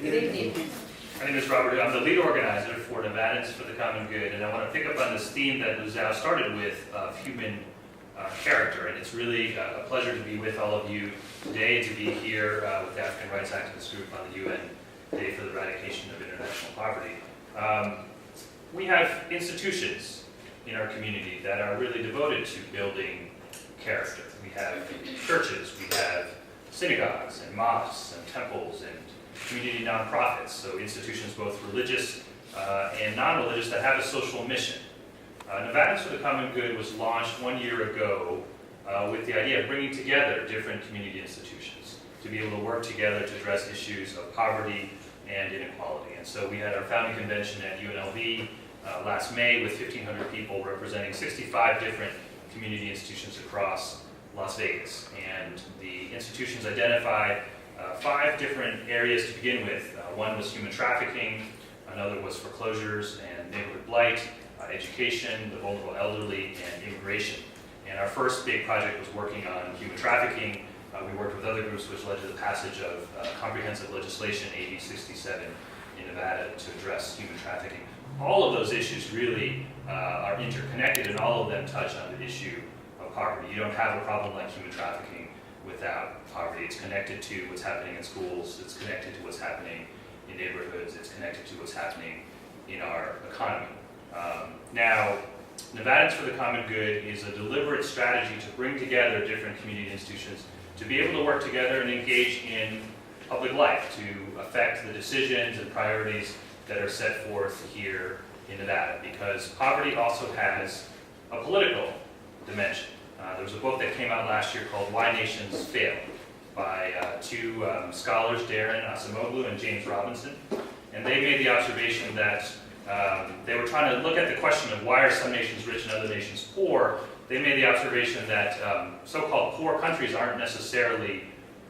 Good evening. My name is Robert. I'm the lead organizer for Nevadans for the Common Good, and I want to pick up on this theme that Luzao started with of human character. And it's really a pleasure to be with all of you today, to be here with the African Rights Activist Group on the UN Day for the Eradication of International Poverty. We have institutions in our community that are really devoted to building character. We have churches, we have synagogues and mosques and temples and community nonprofits, so institutions both religious and non-religious that have a social mission. Nevadans for the Common Good was launched 1 year ago with the idea of bringing together different community institutions to be able to work together to address issues of poverty and inequality. And so we had our founding convention at UNLV last May with 1,500 people representing 65 different community institutions across Las Vegas. And the institutions identified 5 different areas to begin with. One was human trafficking, another was foreclosures and neighborhood blight, education, the vulnerable elderly, and immigration. And our first big project was working on human trafficking. We worked with other groups, which led to the passage of comprehensive legislation, AB 67, in Nevada to address human trafficking. All of those issues really are interconnected, and all of them touch on the issue of poverty. You don't have a problem like human trafficking without poverty. It's connected to what's happening in schools, it's connected to what's happening in neighborhoods, it's connected to what's happening in our economy. Now, Nevadans for the Common Good is a deliberate strategy to bring together different community institutions to be able to work together and engage in public life, to affect the decisions and priorities that are set forth here in Nevada, because poverty also has a political dimension. There was a book that came out last year called Why Nations Fail by 2 scholars, Darren Acemoglu and James Robinson. And they made the observation that they were trying to look at the question of why are some nations rich and other nations poor. They made the observation that so-called poor countries aren't necessarily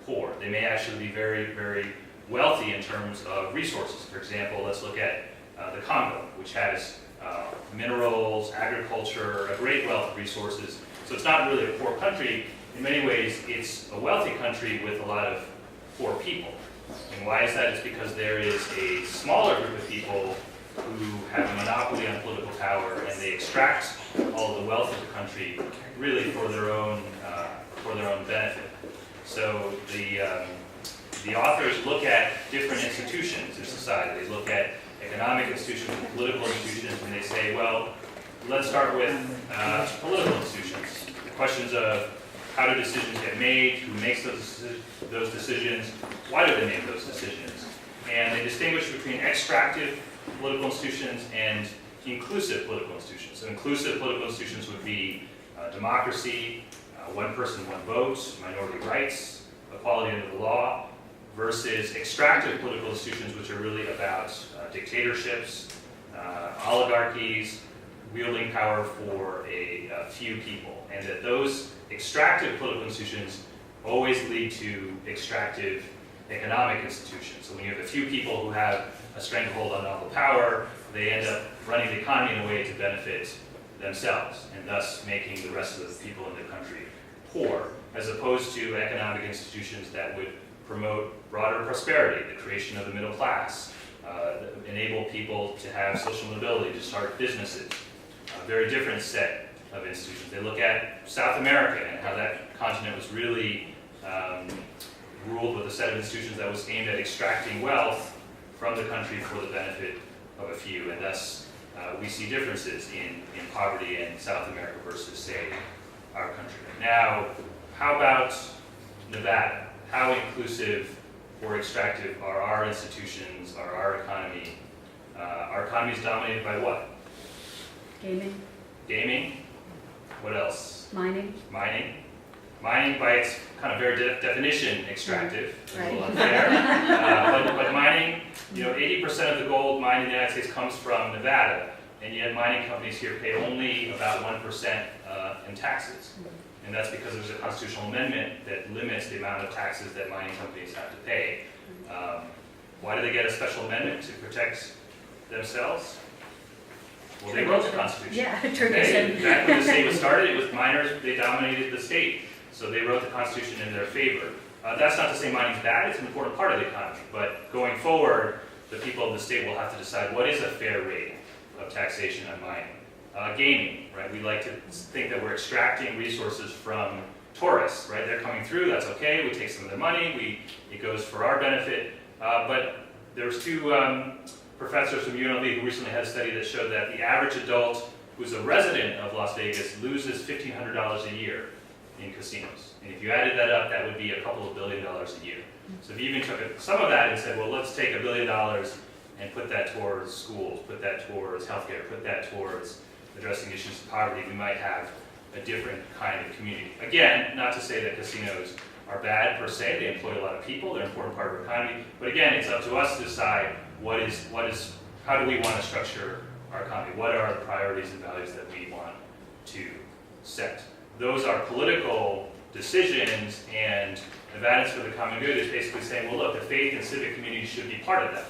poor. They may actually be very, very wealthy in terms of resources. For example, let's look at the Congo, which has minerals, agriculture, a great wealth of resources. So it's not really a poor country. In many ways, it's a wealthy country with a lot of poor people. And why is that? It's because there is a smaller group of people who have a monopoly on political power, and they extract all of the wealth of the country really for their own benefit. So the authors look at different institutions in society. They look at economic institutions, political institutions, and they say, well, let's start with political institutions. The questions of how do decisions get made, who makes those decisions, why do they make those decisions? And they distinguish between extractive political institutions and inclusive political institutions. So inclusive political institutions would be democracy, one person, one vote, minority rights, equality under the law, versus extractive political institutions, which are really about dictatorships, oligarchies, wielding power for a few people. And that those extractive political institutions always lead to extractive economic institutions. So when you have a few people who have a stranglehold on all the power, they end up running the economy in a way to benefit themselves, and thus making the rest of the people in the country poor, as opposed to economic institutions that would promote broader prosperity, the creation of the middle class, enable people to have social mobility, to start businesses. A very different set of institutions. They look at South America and how that continent was really ruled with a set of institutions that was aimed at extracting wealth from the country for the benefit of a few, and thus we see differences in poverty in South America versus, say, our country. Now, how about Nevada? How inclusive or extractive are our institutions, are our economy? Our economy is dominated by what? Gaming. Gaming. What else? Mining. Mining. Mining, by its kind of very definition, extractive. It's Right. a little unfair. But mining, 80% of the gold mined in the United States comes from Nevada, and yet mining companies here pay only about 1% in taxes. And that's because there's a constitutional amendment that limits the amount of taxes that mining companies have to pay. Why do they get a special amendment? To protect themselves? Well, they wrote the Constitution. Yeah, tradition. Back when the state was started, it was miners, they dominated the state. So they wrote the Constitution in their favor. That's not to say mining's bad, it's an important part of the economy, but going forward, the people of the state will have to decide what is a fair rate of taxation on mining. Gaming, right? We like to think that we're extracting resources from tourists, right? They're coming through, that's okay, we take some of their money, it goes for our benefit, but there's two professors from UNLV who recently had a study that showed that the average adult who's a resident of Las Vegas loses $1,500 a year in casinos. And if you added that up, that would be a couple of $1 billion a year. So if you even took some of that and said, well, let's take $1 billion and put that towards schools, put that towards healthcare, put that towards addressing issues of poverty, we might have a different kind of community. Again, not to say that casinos are bad per se, they employ a lot of people, they're an important part of our economy, but again, it's up to us to decide how do we want to structure our economy, what are the priorities and values that we want to set. Those are political decisions, and Nevadans for the Common Good is basically saying, well look, the faith and civic community should be part of that.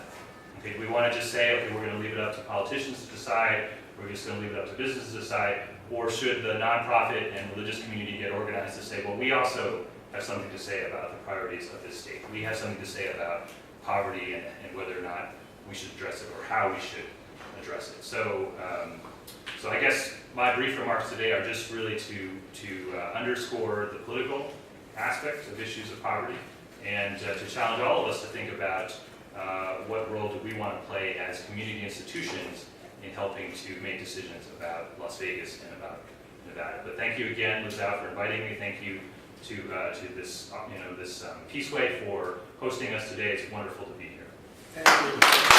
Okay, we want to just say, okay, we're going to leave it up to politicians to decide, we're just going to leave it up to businesses to decide, or should the nonprofit and religious community get organized to say, well, we also have something to say about the priorities of this state. We have something to say about poverty and whether or not we should address it or how we should address it. So I guess my brief remarks today are just really to underscore the political aspects of issues of poverty and to challenge all of us to think about what role do we want to play as community institutions in helping to make decisions about Las Vegas and about Nevada. But thank you again, Lizao, for inviting me. Thank you to this Peaceway for hosting us today. It's wonderful to be here. Thank you.